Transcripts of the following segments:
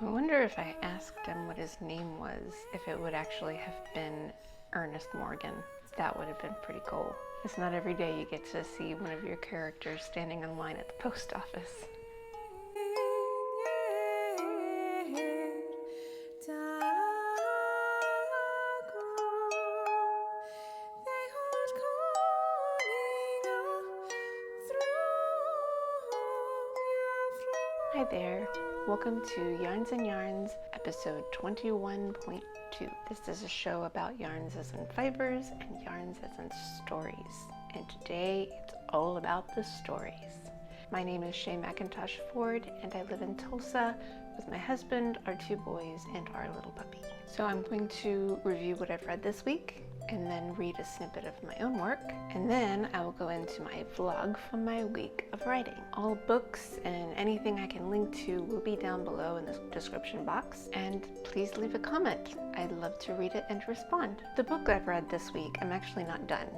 I wonder if I asked him what his name was, if it would actually have been Ernest Morgan. That would have been pretty cool. It's not every day you get to see one of your characters standing in line at the post office. Hi there, welcome to Yarns and Yarns, episode 21.2. This is a show about yarns as in fibers and yarns as in stories. And today it's all about the stories. My name is Shay McIntosh Ford and I live in Tulsa with my husband, our two boys, and our little puppy. So I'm going to review what I've read this week and then read a snippet of my own work, and then I will go into my vlog from my week of writing. All books and anything I can link to will be down below in the description box, and please leave a comment. I'd love to read it and respond. The book I've read this week, I'm actually not done.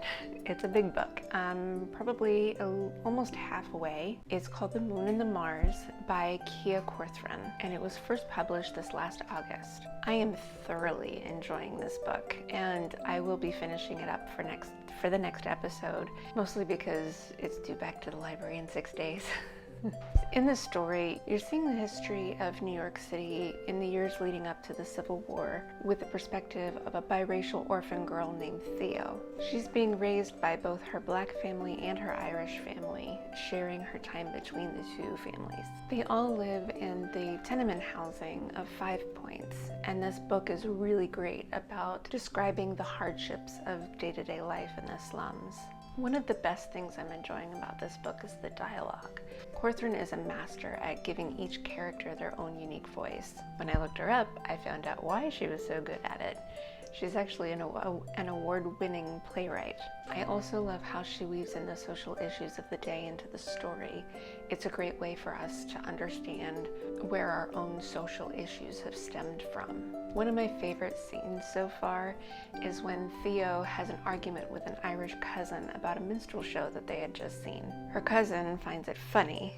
It's a big book. I'm probably almost halfway. It's called The Moon and the Mars by Korthrun, and it was first published this last August. I am thoroughly enjoying this book, and I will be finishing it up for the next episode, mostly because it's due back to the library in 6 days. In this story, you're seeing the history of New York City in the years leading up to the Civil War with the perspective of a biracial orphan girl named Theo. She's being raised by both her black family and her Irish family, sharing her time between the two families. They all live in the tenement housing of 5 Points, and this book is really great about describing the hardships of day-to-day life in the slums. One of the best things I'm enjoying about this book is the dialogue. Korthrun is a master at giving each character their own unique voice. When I looked her up, I found out why she was so good at it. She's actually an award-winning playwright. I also love how she weaves in the social issues of the day into the story. It's a great way for us to understand where our own social issues have stemmed from. One of my favorite scenes so far is when Theo has an argument with an Irish cousin about a minstrel show that they had just seen. Her cousin finds it funny.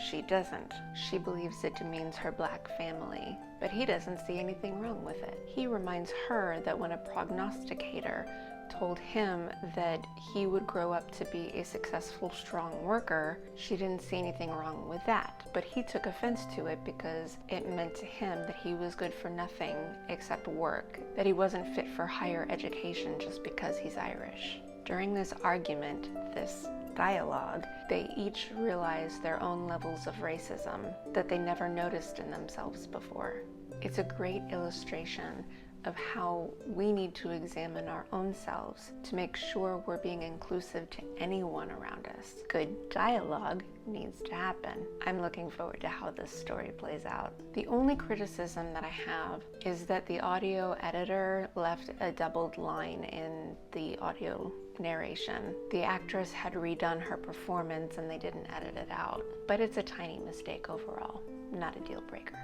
She doesn't. She believes it demeans her black family, but he doesn't see anything wrong with it. He reminds her that when a prognosticator told him that he would grow up to be a successful, strong worker, she didn't see anything wrong with that. But he took offense to it because it meant to him that he was good for nothing except work, that he wasn't fit for higher education just because he's Irish. During this argument, this dialogue, they each realize their own levels of racism that they never noticed in themselves before. It's a great illustration of how we need to examine our own selves to make sure we're being inclusive to anyone around us. Good dialogue needs to happen. I'm looking forward to how this story plays out. The only criticism that I have is that the audio editor left a doubled line in the audio narration. The actress had redone her performance and they didn't edit it out, but it's a tiny mistake overall, not a deal breaker.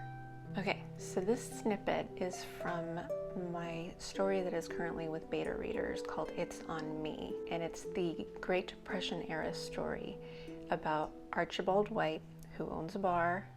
Okay, so this snippet is from my story that is currently with beta readers called It's on Me, and it's the Great Depression era story about Archibald White, who owns a bar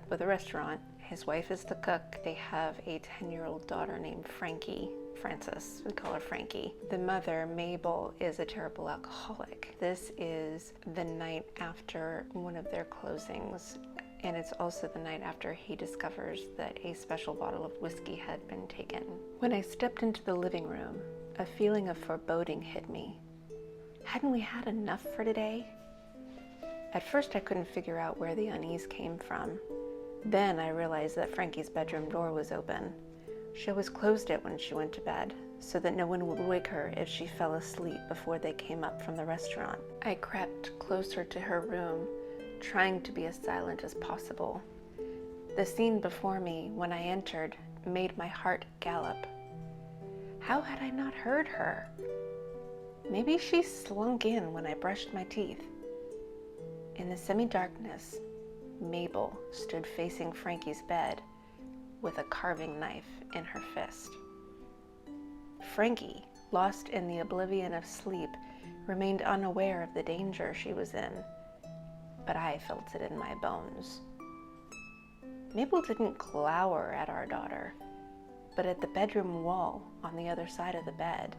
with a restaurant. His wife is the cook. They have a 10-year-old daughter named Frances, we call her Frankie. The mother, Mabel, is a terrible alcoholic. This is the night after one of their closings, and it's also the night after he discovers that a special bottle of whiskey had been taken. When I stepped into the living room, a feeling of foreboding hit me. Hadn't we had enough for today? At first I couldn't figure out where the unease came from. Then I realized that Frankie's bedroom door was open. She always closed it when she went to bed, so that no one would wake her if she fell asleep before they came up from the restaurant. I crept closer to her room, trying to be as silent as possible. The scene before me when I entered made my heart gallop. How had I not heard her? Maybe she slunk in when I brushed my teeth. In the semi-darkness, Mabel stood facing Frankie's bed with a carving knife in her fist. Frankie, lost in the oblivion of sleep, remained unaware of the danger she was in, but I felt it in my bones. Mabel didn't glower at our daughter, but at the bedroom wall on the other side of the bed.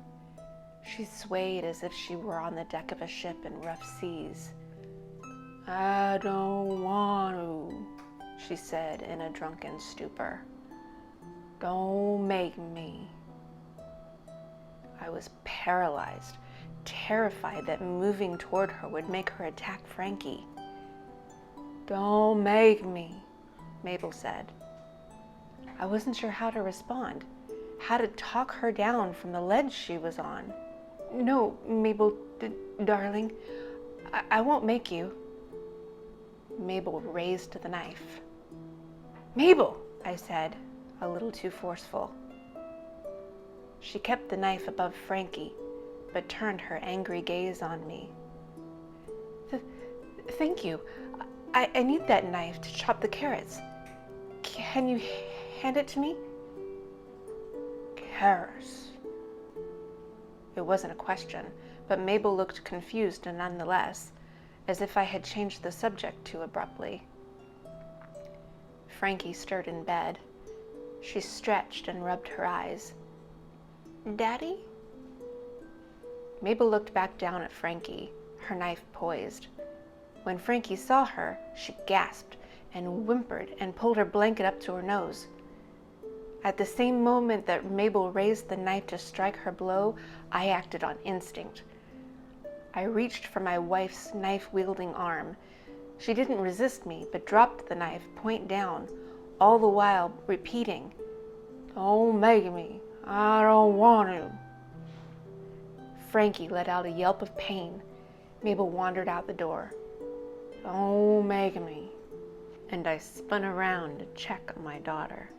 She swayed as if she were on the deck of a ship in rough seas. "I don't want to," she said in a drunken stupor. "Don't make me." I was paralyzed, terrified that moving toward her would make her attack Frankie. "Don't make me," Mabel said. I wasn't sure how to respond, how to talk her down from the ledge she was on. "No, Mabel, darling, I won't make you." Mabel raised the knife. "Mabel," I said, a little too forceful. She kept the knife above Frankie, but turned her angry gaze on me. Thank you. I need that knife to chop the carrots. Can you hand it to me?" "Carrots?" It wasn't a question, but Mabel looked confused nonetheless, as if I had changed the subject too abruptly. Frankie stirred in bed. She stretched and rubbed her eyes. "Daddy?" Mabel looked back down at Frankie, her knife poised. When Frankie saw her, she gasped and whimpered and pulled her blanket up to her nose. At the same moment that Mabel raised the knife to strike her blow, I acted on instinct. I reached for my wife's knife-wielding arm. She didn't resist me, but dropped the knife point down, all the while repeating, "Don't make me. I don't want to." Frankie let out a yelp of pain. Mabel wandered out the door. "Don't make me." And I spun around to check on my daughter.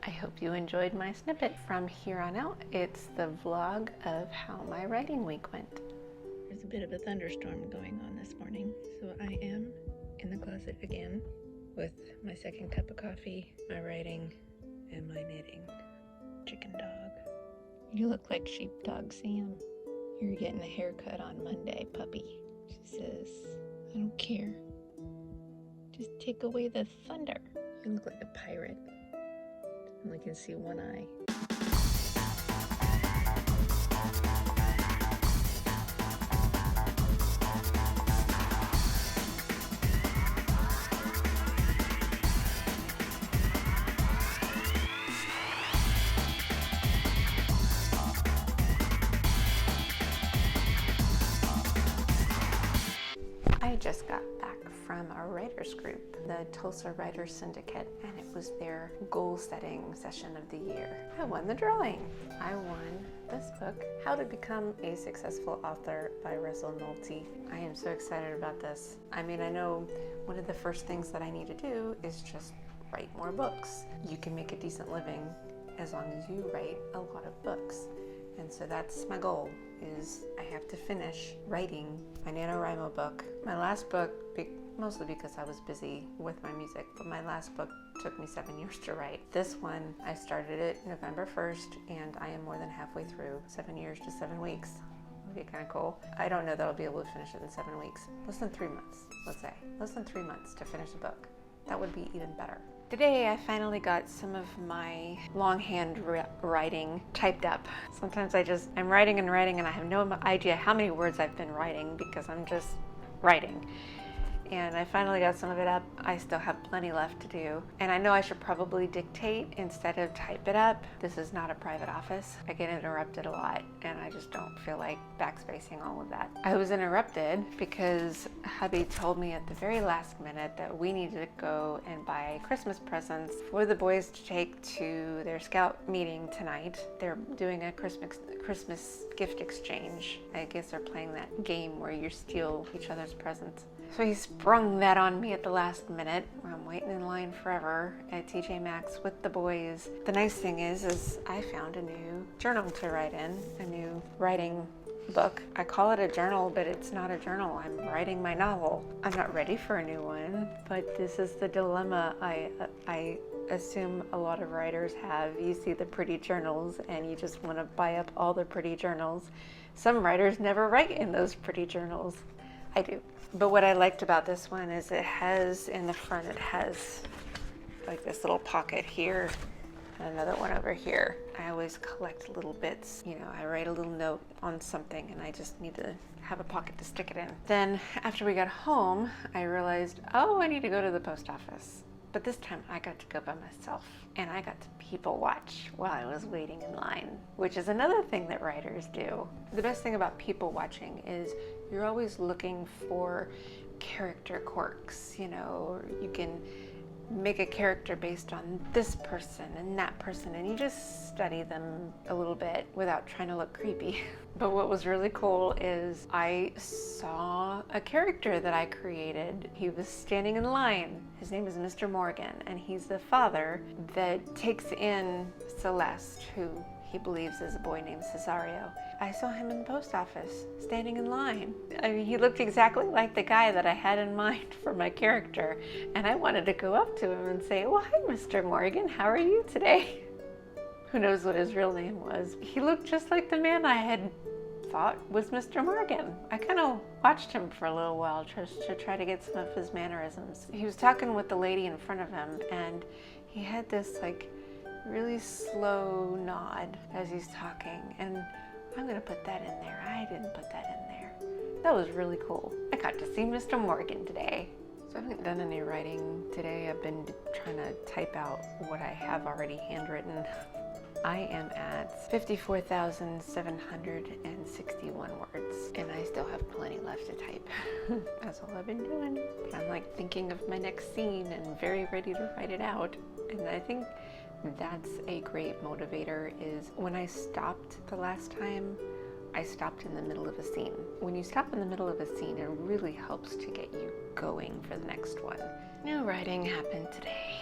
I hope you enjoyed my snippet. From here on out, it's the vlog of how my writing week went. There's a bit of a thunderstorm going on this morning, so I am in the closet again with my second cup of coffee, my writing, and my knitting. Chicken dog. You look like sheepdog Sam. You're getting a haircut on Monday, puppy. She says, "I don't care. Just take away the thunder." You look like a pirate. Only can see one eye. I just got back from a writers group, the Tulsa Writers Syndicate, and it was their goal-setting session of the year. I won the drawing. I won this book, How to Become a Successful Author by Russell Nolte. I am so excited about this. I mean, I know one of the first things that I need to do is just write more books. You can make a decent living as long as you write a lot of books. And so that's my goal, is I have to finish writing my NaNoWriMo book. My last book, mostly because I was busy with my music, but my last book took me 7 years to write. This one, I started it November 1st, and I am more than halfway through. 7 years to 7 weeks. Would be kind of cool. I don't know that I'll be able to finish it in 7 weeks. Less than 3 months, let's say. Less than 3 months to finish a book. That would be even better. Today I finally got some of my longhand writing typed up. Sometimes I'm writing and I have no idea how many words I've been writing because I'm just writing. And I finally got some of it up. I still have plenty left to do. And I know I should probably dictate instead of type it up. This is not a private office. I get interrupted a lot and I just don't feel like backspacing all of that. I was interrupted because hubby told me at the very last minute that we needed to go and buy Christmas presents for the boys to take to their scout meeting tonight. They're doing a Christmas gift exchange. I guess they're playing that game where you steal each other's presents. So he sprung that on me at the last minute. I'm waiting in line forever at TJ Maxx with the boys. The nice thing is I found a new journal to write in, a new writing book. I call it a journal, but it's not a journal. I'm writing my novel. I'm not ready for a new one, but this is the dilemma I assume a lot of writers have. You see the pretty journals and you just want to buy up all the pretty journals. Some writers never write in those pretty journals. I do. But what I liked about this one is it has, in the front, it has like this little pocket here and another one over here. I always collect little bits. You know, I write a little note on something and I just need to have a pocket to stick it in. Then after we got home, I realized, oh, I need to go to the post office. But this time I got to go by myself and I got to people watch while I was waiting in line, which is another thing that writers do. The best thing about people watching is you're always looking for character quirks. You know, you can make a character based on this person and that person, and you just study them a little bit without trying to look creepy. But what was really cool is I saw a character that I created. He was standing in line. His name is Mr. Morgan, and he's the father that takes in Celeste, who he believes is a boy named Cesario. I saw him in the post office, standing in line. I mean, he looked exactly like the guy that I had in mind for my character, and I wanted to go up to him and say, well, hi, Mr. Morgan, how are you today? Who knows what his real name was? He looked just like the man I had thought was Mr. Morgan. I kind of watched him for a little while just to try to get some of his mannerisms. He was talking with the lady in front of him, and he had this like really slow nod as he's talking, and I'm gonna put that in there. I didn't put that in there. That was really cool. I got to see Mr. Morgan today. So I haven't done any writing today. I've been trying to type out what I have already handwritten. I am at 54,761 words, and I still have plenty left to type. That's all I've been doing. I'm like thinking of my next scene and very ready to write it out. And I think that's a great motivator. Is when I stopped the last time, I stopped in the middle of a scene. When you stop in the middle of a scene, it really helps to get you going for the next one. New writing happened today.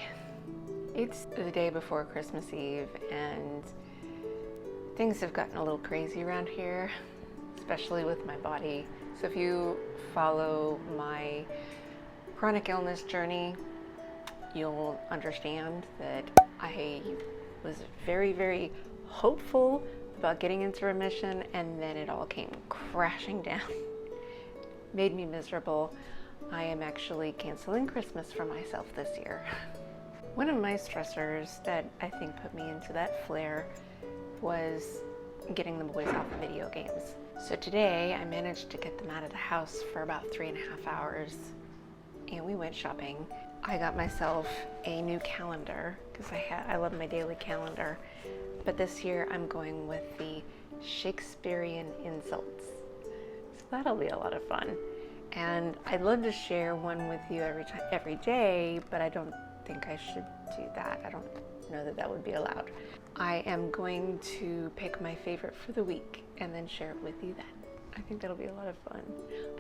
It's the day before Christmas Eve, and things have gotten a little crazy around here, especially with my body. So if you follow my chronic illness journey, you'll understand that I was very, very hopeful about getting into remission, and then it all came crashing down. Made me miserable. I am actually canceling Christmas for myself this year. One of my stressors that I think put me into that flare was getting the boys off of video games. So today I managed to get them out of the house for about 3.5 hours, and we went shopping. I got myself a new calendar because I love my daily calendar, but this year I'm going with the Shakespearean insults. So that'll be a lot of fun. And I'd love to share one with you every day, but I don't think I should do that. I don't know that that would be allowed. I am going to pick my favorite for the week and then share it with you then. I think that'll be a lot of fun.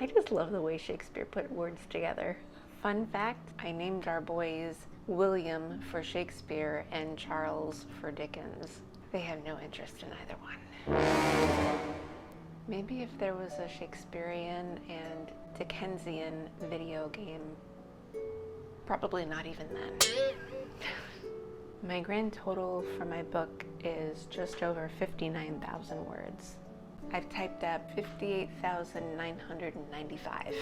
I just love the way Shakespeare put words together. Fun fact, I named our boys William for Shakespeare and Charles for Dickens. They have no interest in either one. Maybe if there was a Shakespearean and Dickensian video game, probably not even then. My grand total for my book is just over 59,000 words. I've typed up 58,995.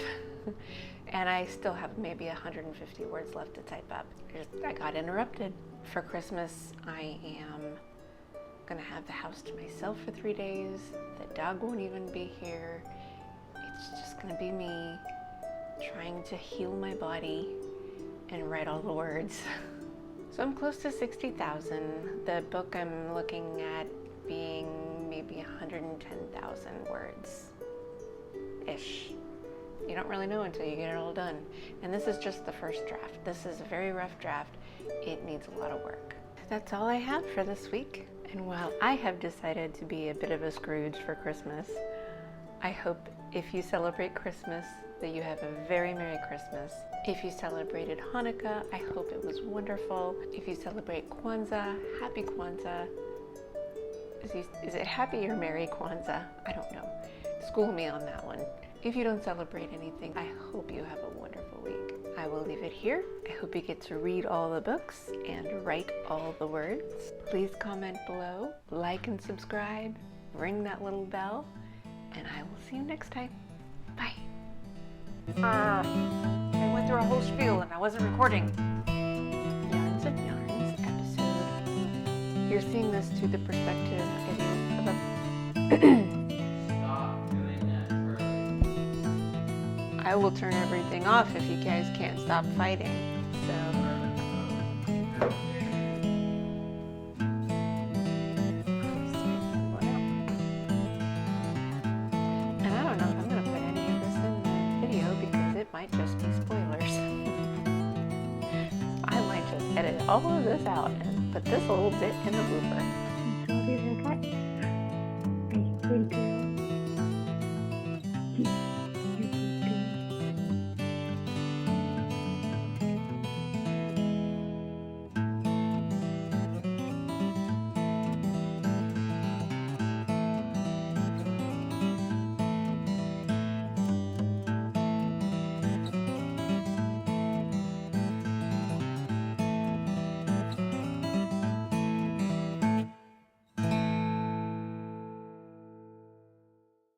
And I still have maybe 150 words left to type up. I got interrupted. For Christmas, I am gonna have the house to myself for 3 days. The dog won't even be here. It's just gonna be me trying to heal my body and write all the words. So I'm close to 60,000. The book I'm looking at being maybe 110,000 words-ish. You don't really know until you get it all done. And this is just the first draft. This is a very rough draft. It needs a lot of work. That's all I have for this week. And while I have decided to be a bit of a Scrooge for Christmas, I hope if you celebrate Christmas that you have a very Merry Christmas. If you celebrated Hanukkah, I hope it was wonderful. If you celebrate Kwanzaa, Happy Kwanzaa. Is it Happy or Merry Kwanzaa? I don't know. School me on that one. If you don't celebrate anything, I hope you have a wonderful week. I will leave it here. I hope you get to read all the books and write all the words. Please comment below, like and subscribe, ring that little bell, and I will see you next time. Bye. I went through a whole spiel and I wasn't recording. Yarns and Yarns episode. You're seeing this through the perspective of a Stop doing that, Curly. I will turn everything off if you guys can't stop fighting. So and I don't know if I'm gonna put any of this in the video because it might just be spoilers. I might just edit all of this out and put this little bit in the blooper. So these are cut. Pretty good.